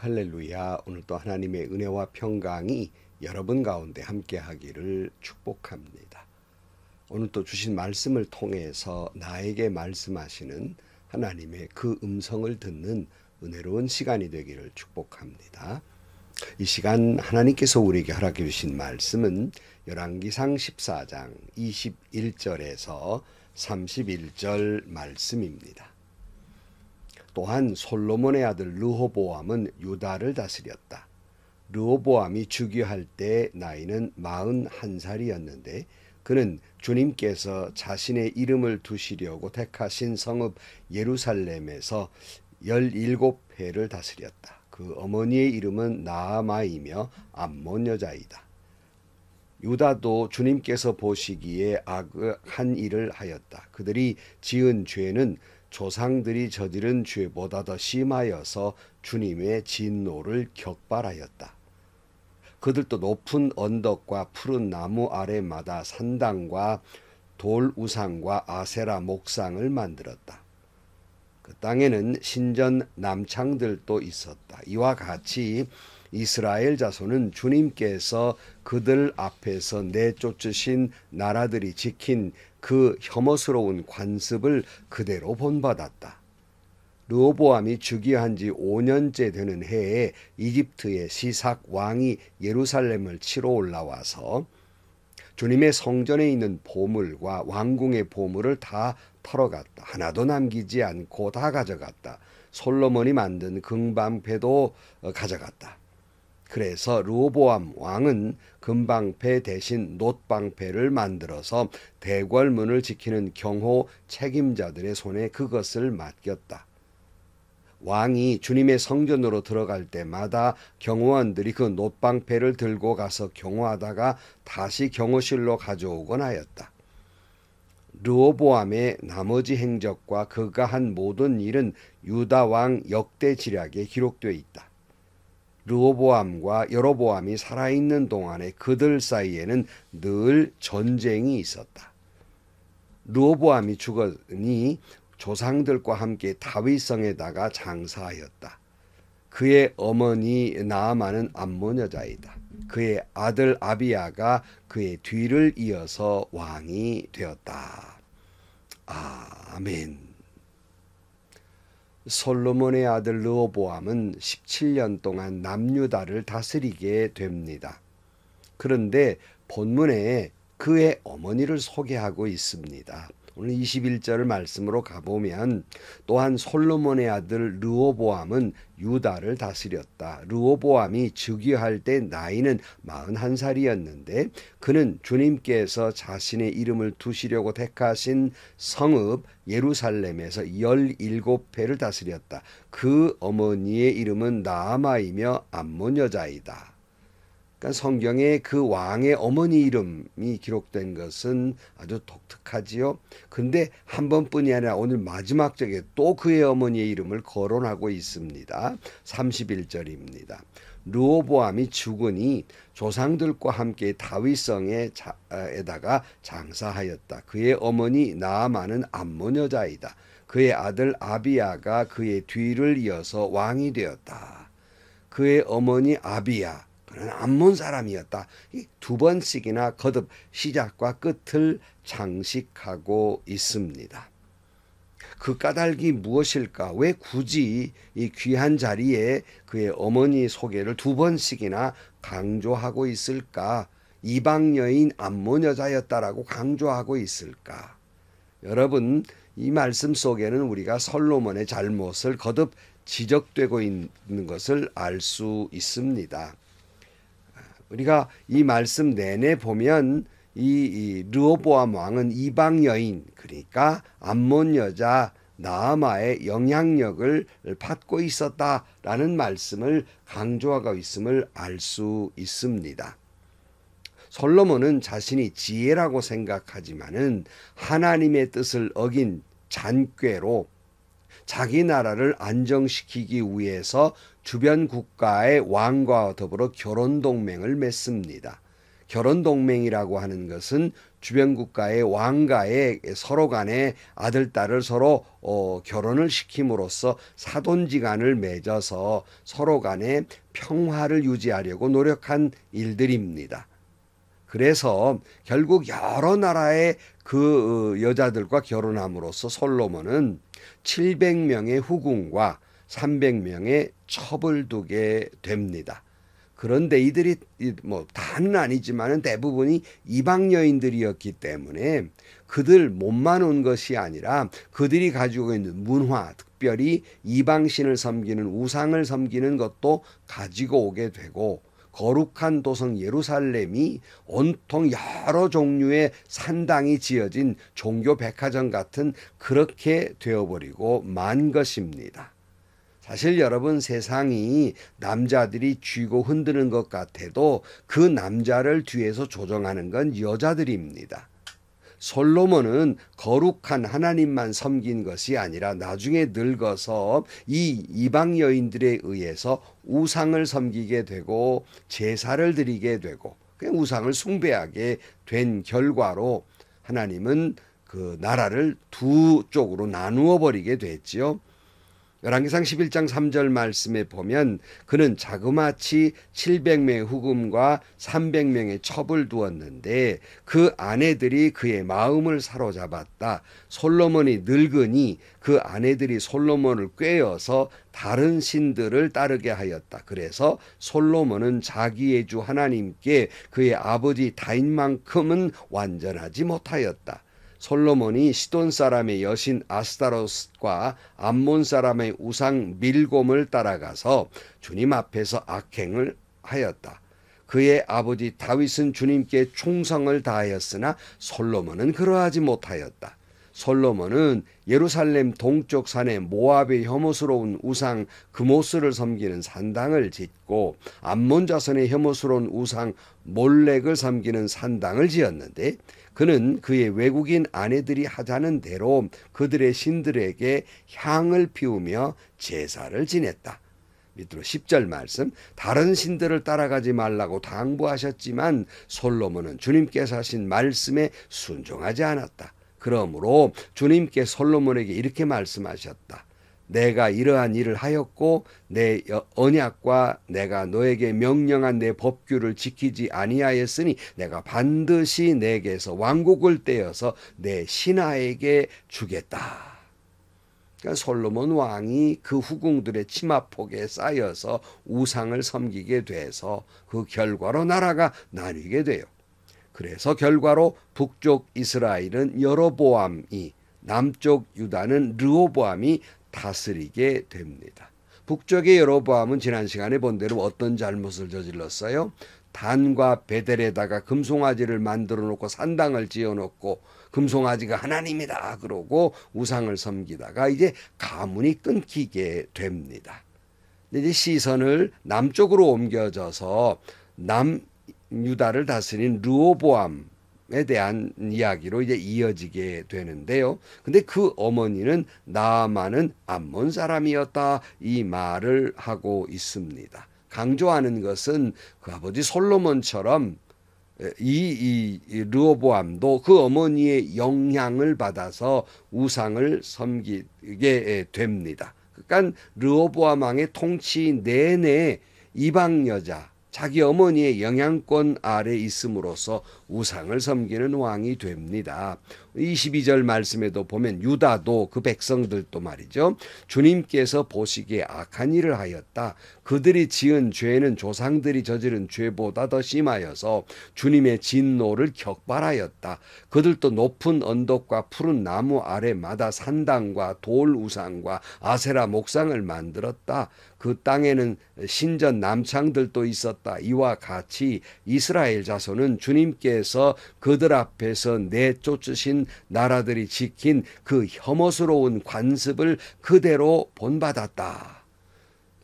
할렐루야. 오늘 또 하나님의 은혜와 평강이 여러분 가운데 함께 하기를 축복합니다. 오늘 또 주신 말씀을 통해서 나에게 말씀하시는 하나님의 그 음성을 듣는 은혜로운 시간이 되기를 축복합니다. 이 시간 하나님께서 우리에게 허락해 주신 말씀은 열왕기상 14장 21절에서 31절 말씀입니다. 또한 솔로몬의 아들 르호보암은 유다를 다스렸다. 르호보암이 즉위할 때 나이는 41살이었는데 그는 주님께서 자신의 이름을 두시려고 택하신 성읍 예루살렘에서 17해를 다스렸다. 그 어머니의 이름은 나아마이며 암몬 여자이다. 유다도 주님께서 보시기에 악한 일을 하였다. 그들이 지은 죄는 조상들이 저지른 죄보다 더 심하여서 주님의 진노를 격발하였다. 그들도 높은 언덕과 푸른 나무 아래마다 산당과 돌 우상과 아세라 목상을 만들었다. 그 땅에는 신전 남창들도 있었다. 이와 같이 이스라엘 자손은 주님께서 그들 앞에서 내쫓으신 나라들이 지킨 그 혐오스러운 관습을 그대로 본받았다. 르호보암이 즉위한 지 5년째 되는 해에 이집트의 시삭 왕이 예루살렘을 치러 올라와서 주님의 성전에 있는 보물과 왕궁의 보물을 다 털어갔다. 하나도 남기지 않고 다 가져갔다. 솔로몬이 만든 금방패도 가져갔다. 그래서 르호보암 왕은 금방패 대신 놋방패를 만들어서 대궐문을 지키는 경호 책임자들의 손에 그것을 맡겼다. 왕이 주님의 성전으로 들어갈 때마다 경호원들이 그 놋방패를 들고 가서 경호하다가 다시 경호실로 가져오곤 하였다. 르호보암의 나머지 행적과 그가 한 모든 일은 유다 왕 역대지략에 기록되어 있다. 르호보암과 여로보암이 살아있는 동안에 그들 사이에는 늘 전쟁이 있었다. 르호보암이 죽으니 조상들과 함께 다윗성에다가 장사하였다. 그의 어머니 나아만은 암몬 여자이다. 그의 아들 아비야가 그의 뒤를 이어서 왕이 되었다. 아멘. 솔로몬의 아들 르호보암은 17년 동안 남유다를 다스리게 됩니다. 그런데 본문에 그의 어머니를 소개하고 있습니다. 오늘 21절 말씀으로 가보면 또한 솔로몬의 아들 르호보암은 유다를 다스렸다. 르호보암이 즉위할 때 나이는 41살이었는데 그는 주님께서 자신의 이름을 두시려고 택하신 성읍 예루살렘에서 17해를 다스렸다. 그 어머니의 이름은 나아마이며 암몬 여자이다. 그러니까 성경에 그 왕의 어머니 이름이 기록된 것은 아주 독특하지요. 근데 한 번뿐이 아니라 오늘 마지막 절에 또 그의 어머니의 이름을 거론하고 있습니다. 31절입니다. 르호보암이 죽으니 조상들과 함께 다윗성에다가 장사하였다. 그의 어머니 나아만은 암몬 여자이다. 그의 아들 아비야가 그의 뒤를 이어서 왕이 되었다. 그의 어머니 아비야 그는 암몬 사람이었다. 두 번씩이나 거듭 시작과 끝을 장식하고 있습니다. 그 까닭이 무엇일까? 왜 굳이 이 귀한 자리에 그의 어머니 소개를 두 번씩이나 강조하고 있을까? 이방 여인 암몬 여자였다라고 강조하고 있을까? 여러분, 이 말씀 속에는 우리가 솔로몬의 잘못을 거듭 지적되고 있는 것을 알 수 있습니다. 우리가 이 말씀 내내 보면 이 르호보암 왕은 이방 여인 그러니까 암몬 여자 나아마의 영향력을 받고 있었다라는 말씀을 강조하고 있음을 알 수 있습니다. 솔로몬은 자신이 지혜라고 생각하지만은 하나님의 뜻을 어긴 잔꾀로 자기 나라를 안정시키기 위해서 주변 국가의 왕과 더불어 결혼 동맹을 맺습니다. 결혼 동맹이라고 하는 것은 주변 국가의 왕가의 서로 간에 아들, 딸을 서로 결혼을 시킴으로써 사돈지간을 맺어서 서로 간에 평화를 유지하려고 노력한 일들입니다. 그래서 결국 여러 나라의 그 여자들과 결혼함으로써 솔로몬은 700명의 후궁과 300명의 첩을 두게 됩니다. 그런데 이들이 뭐 다는 아니지만은 대부분이 이방 여인들이었기 때문에 그들 몸만 온 것이 아니라 그들이 가지고 있는 문화, 특별히 이방신을 섬기는 우상을 섬기는 것도 가지고 오게 되고, 거룩한 도성 예루살렘이 온통 여러 종류의 산당이 지어진 종교 백화점 같은 그렇게 되어버리고 만 것입니다. 사실 여러분, 세상이 남자들이 쥐고 흔드는 것 같아도 그 남자를 뒤에서 조정하는 건 여자들입니다. 솔로몬은 거룩한 하나님만 섬긴 것이 아니라 나중에 늙어서 이 이방 여인들에 의해서 우상을 섬기게 되고 제사를 드리게 되고 우상을 숭배하게 된 결과로 하나님은 그 나라를 두 쪽으로 나누어 버리게 됐지요. 열왕기상 11장 3절 말씀에 보면 그는 자그마치 700명의 후금과 300명의 첩을 두었는데 그 아내들이 그의 마음을 사로잡았다. 솔로몬이 늙으니 그 아내들이 솔로몬을 꾀어서 다른 신들을 따르게 하였다. 그래서 솔로몬은 자기의 주 하나님께 그의 아버지 다윗만큼은 완전하지 못하였다. 솔로몬이 시돈 사람의 여신 아스타로스과 암몬 사람의 우상 밀곰을 따라가서 주님 앞에서 악행을 하였다. 그의 아버지 다윗은 주님께 충성을 다하였으나 솔로몬은 그러하지 못하였다. 솔로몬은 예루살렘 동쪽 산에 모압의 혐오스러운 우상 그모스를 섬기는 산당을 짓고 암몬 자손의 혐오스러운 우상 몰렉을 섬기는 산당을 지었는데, 그는 그의 외국인 아내들이 하자는 대로 그들의 신들에게 향을 피우며 제사를 지냈다. 밑으로 10절 말씀, 다른 신들을 따라가지 말라고 당부하셨지만 솔로몬은 주님께서 하신 말씀에 순종하지 않았다. 그러므로 주님께 솔로몬에게 이렇게 말씀하셨다. 내가 이러한 일을 하였고 내 언약과 내가 너에게 명령한 내 법규를 지키지 아니하였으니 내가 반드시 내게서 왕국을 떼어서 내 신하에게 주겠다. 그러니까 솔로몬 왕이 그 후궁들의 치마폭에 쌓여서 우상을 섬기게 돼서 그 결과로 나라가 나뉘게 돼요. 그래서 결과로 북쪽 이스라엘은 여로보암이, 남쪽 유다는 르호보암이 다스리게 됩니다. 북쪽의 여로보암은 지난 시간에 본 대로 어떤 잘못을 저질렀어요? 단과 베델에다가 금송아지를 만들어 놓고 산당을 지어 놓고 금송아지가 하나님이다 그러고 우상을 섬기다가 이제 가문이 끊기게 됩니다. 이제 시선을 남쪽으로 옮겨져서 남유다를 다스린 르호보암 에 대한 이야기로 이제 이어지게 되는데요. 근데 그 어머니는 나아만은 암몬 사람이었다, 이 말을 하고 있습니다. 강조하는 것은 그 아버지 솔로몬처럼 이 르호보암도 그 어머니의 영향을 받아서 우상을 섬기게 됩니다. 그러니까 르호보암 왕의 통치 내내 이방 여자, 자기 어머니의 영향권 아래 있음으로써 우상을 섬기는 왕이 됩니다. 22절 말씀에도 보면 유다도 그 백성들도 말이죠. 주님께서 보시기에 악한 일을 하였다. 그들이 지은 죄는 조상들이 저지른 죄보다 더 심하여서 주님의 진노를 격발하였다. 그들도 높은 언덕과 푸른 나무 아래마다 산당과 돌 우상과 아세라 목상을 만들었다. 그 땅에는 신전 남창들도 있었다. 이와 같이 이스라엘 자손은 주님께서 그들 앞에서 내쫓으신 나라들이 지킨 그 혐오스러운 관습을 그대로 본받았다.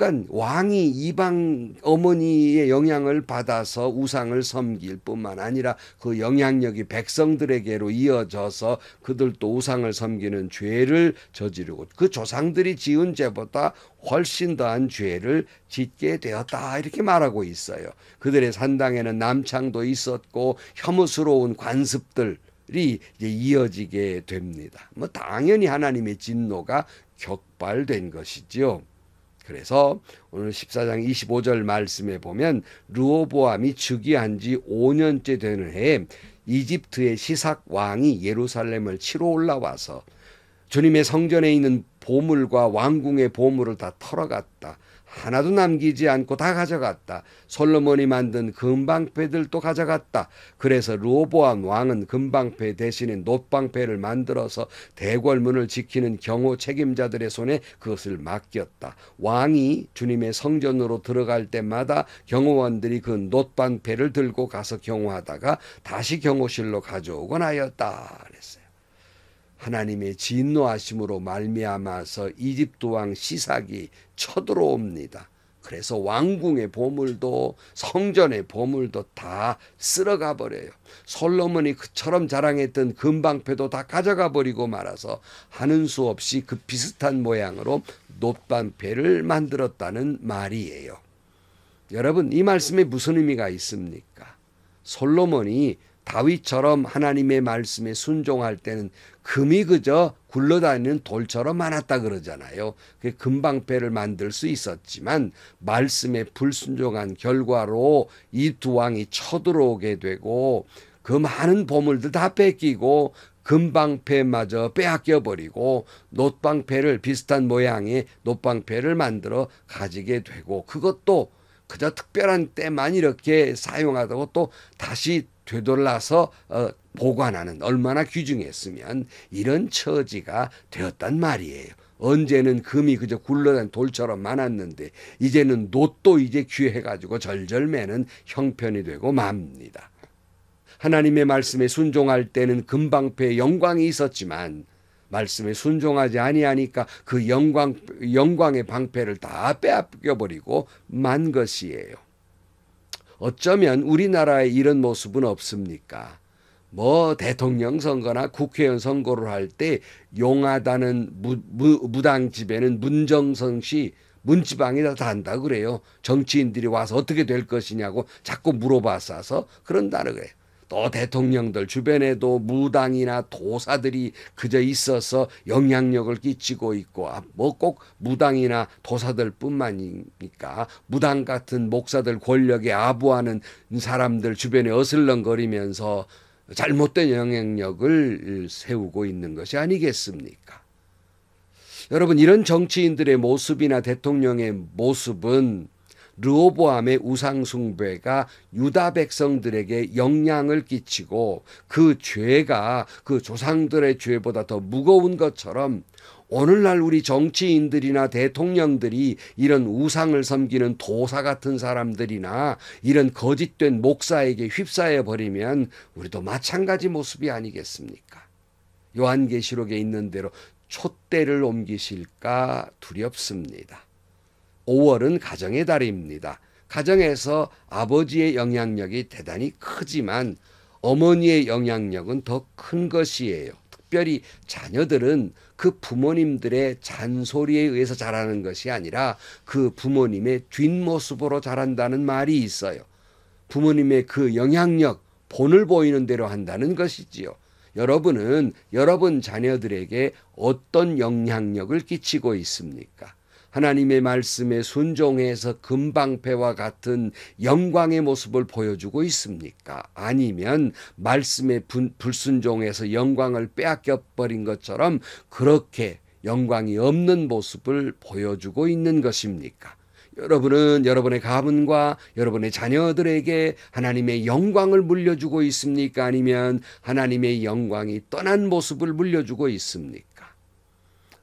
그러니까 왕이 이방 어머니의 영향을 받아서 우상을 섬길 뿐만 아니라 그 영향력이 백성들에게로 이어져서 그들도 우상을 섬기는 죄를 저지르고 그 조상들이 지은 죄보다 훨씬 더한 죄를 짓게 되었다 이렇게 말하고 있어요. 그들의 산당에는 남창도 있었고 혐오스러운 관습들이 이제 이어지게 됩니다. 뭐 당연히 하나님의 진노가 격발된 것이죠. 그래서 오늘 14장 25절 말씀에 보면 르호보암이 즉위한 지 5년째 되는 해에 이집트의 시삭 왕이 예루살렘을 치러 올라와서 주님의 성전에 있는 보물과 왕궁의 보물을 다 털어갔다. 하나도 남기지 않고 다 가져갔다. 솔로몬이 만든 금방패들도 가져갔다. 그래서 르호보암 왕은 금방패 대신에 놋방패를 만들어서 대궐문을 지키는 경호 책임자들의 손에 그것을 맡겼다. 왕이 주님의 성전으로 들어갈 때마다 경호원들이 그 놋방패를 들고 가서 경호하다가 다시 경호실로 가져오곤 하였다. 그랬어요. 하나님의 진노하심으로 말미암아서 이집트 왕 시삭이 쳐들어옵니다. 그래서 왕궁의 보물도 성전의 보물도 다 쓸어가 버려요. 솔로몬이 그처럼 자랑했던 금방패도 다 가져가 버리고 말아서 하는 수 없이 그 비슷한 모양으로 놋방패를 만들었다는 말이에요. 여러분, 이 말씀에 무슨 의미가 있습니까? 솔로몬이 다윗처럼 하나님의 말씀에 순종할 때는 금이 그저 굴러다니는 돌처럼 많았다 그러잖아요. 금방패를 만들 수 있었지만 말씀에 불순종한 결과로 이 두 왕이 쳐들어오게 되고 그 많은 보물들 다 뺏기고 금방패마저 빼앗겨 버리고 놋방패를 비슷한 모양의 놋방패를 만들어 가지게 되고 그것도 그저 특별한 때만 이렇게 사용하다고 또 다시 되돌라서 보관하는 얼마나 귀중했으면 이런 처지가 되었단 말이에요. 언제는 금이 그저 굴러다니는 돌처럼 많았는데 이제는 놋도 이제 귀해가지고 절절매는 형편이 되고 맙니다. 하나님의 말씀에 순종할 때는 금방패의 영광이 있었지만 말씀에 순종하지 아니하니까 그 영광의 방패를 다 빼앗겨버리고 만 것이에요. 어쩌면 우리나라에 이런 모습은 없습니까? 뭐 대통령 선거나 국회의원 선거를 할 때 용하다는 무당 집에는 문정성 씨 문지방에다 단다 그래요. 정치인들이 와서 어떻게 될 것이냐고 자꾸 물어봤어서 그런다는 거예요. 또 대통령들 주변에도 무당이나 도사들이 그저 있어서 영향력을 끼치고 있고 뭐 꼭 무당이나 도사들 뿐만이니까 무당 같은 목사들 권력에 아부하는 사람들 주변에 어슬렁거리면서 잘못된 영향력을 세우고 있는 것이 아니겠습니까? 여러분, 이런 정치인들의 모습이나 대통령의 모습은 르호보암의 우상숭배가 유다 백성들에게 영향을 끼치고 그 죄가 그 조상들의 죄보다 더 무거운 것처럼 오늘날 우리 정치인들이나 대통령들이 이런 우상을 섬기는 도사 같은 사람들이나 이런 거짓된 목사에게 휩싸여 버리면 우리도 마찬가지 모습이 아니겠습니까? 요한계시록에 있는 대로 촛대를 옮기실까 두렵습니다. 5월은 가정의 달입니다. 가정에서 아버지의 영향력이 대단히 크지만 어머니의 영향력은 더 큰 것이에요. 특별히 자녀들은 그 부모님들의 잔소리에 의해서 자라는 것이 아니라 그 부모님의 뒷모습으로 자란다는 말이 있어요. 부모님의 그 영향력, 본을 보이는 대로 한다는 것이지요. 여러분은 여러분 자녀들에게 어떤 영향력을 끼치고 있습니까? 하나님의 말씀에 순종해서 금방패와 같은 영광의 모습을 보여주고 있습니까? 아니면 말씀에 불순종해서 영광을 빼앗겨 버린 것처럼 그렇게 영광이 없는 모습을 보여주고 있는 것입니까? 여러분은 여러분의 가문과 여러분의 자녀들에게 하나님의 영광을 물려주고 있습니까? 아니면 하나님의 영광이 떠난 모습을 물려주고 있습니까?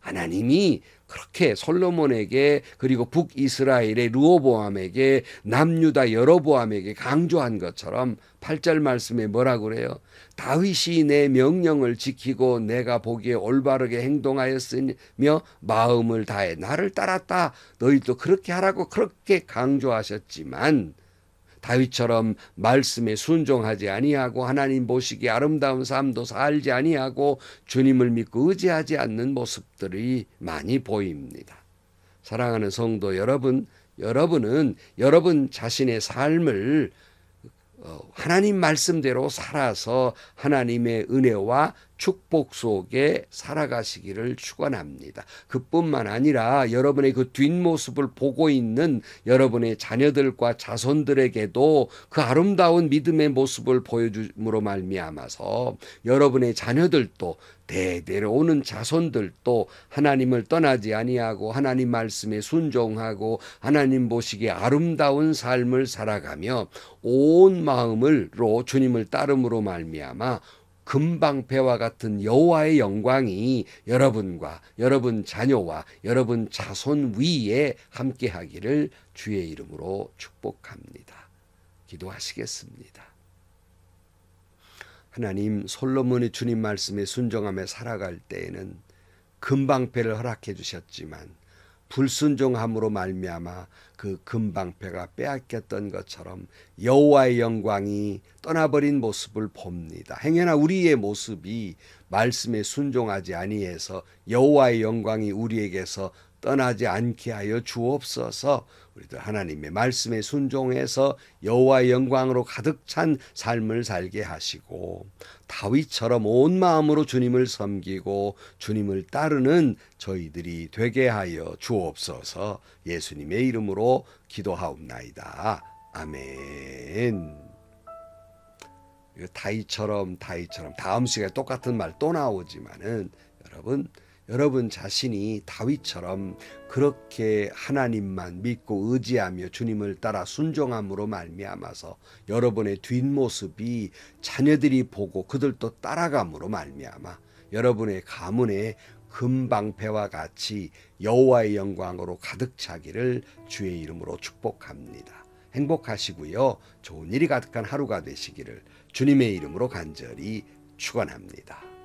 하나님이 그렇게 솔로몬에게 그리고 북이스라엘의 르호보암에게 남유다 여로보암에게 강조한 것처럼 8절 말씀에 뭐라고 그래요? 다윗이 내 명령을 지키고 내가 보기에 올바르게 행동하였으며 마음을 다해 나를 따랐다. 너희도 그렇게 하라고 그렇게 강조하셨지만 다윗처럼 말씀에 순종하지 아니하고 하나님 보시기에 아름다운 삶도 살지 아니하고 주님을 믿고 의지하지 않는 모습들이 많이 보입니다. 사랑하는 성도 여러분, 여러분은 여러분 자신의 삶을 하나님 말씀대로 살아서 하나님의 은혜와 축복 속에 살아가시기를 축원합니다. 그뿐만 아니라 여러분의 그 뒷모습을 보고 있는 여러분의 자녀들과 자손들에게도 그 아름다운 믿음의 모습을 보여줌으로 말미암아서 여러분의 자녀들도 대대로 오는 자손들도 하나님을 떠나지 아니하고 하나님 말씀에 순종하고 하나님 보시기에 아름다운 삶을 살아가며 온 마음으로 주님을 따름으로 말미암아 금방패와 같은 여호와의 영광이 여러분과 여러분 자녀와 여러분 자손 위에 함께하기를 주의 이름으로 축복합니다. 기도하시겠습니다. 하나님, 솔로몬이 주님 말씀에 순종하며 살아갈 때에는 금방패를 허락해 주셨지만 불순종함으로 말미암아 그 금방패가 빼앗겼던 것처럼 여호와의 영광이 떠나버린 모습을 봅니다. 행여나 우리의 모습이 말씀에 순종하지 아니해서 여호와의 영광이 우리에게서 떠나지 않게 하여 주옵소서. 우리들 하나님의 말씀에 순종해서 여호와의 영광으로 가득 찬 삶을 살게 하시고 다윗처럼 온 마음으로 주님을 섬기고 주님을 따르는 저희들이 되게 하여 주옵소서. 예수님의 이름으로 기도하옵나이다. 아멘. 다윗처럼 다음 시간에 똑같은 말 또 나오지만은 여러분 자신이 다윗처럼 그렇게 하나님만 믿고 의지하며 주님을 따라 순종함으로 말미암아서 여러분의 뒷모습이 자녀들이 보고 그들도 따라감으로 말미암아 여러분의 가문에 금방패와 같이 여호와의 영광으로 가득 차기를 주의 이름으로 축복합니다. 행복하시고요. 좋은 일이 가득한 하루가 되시기를 주님의 이름으로 간절히 축원합니다.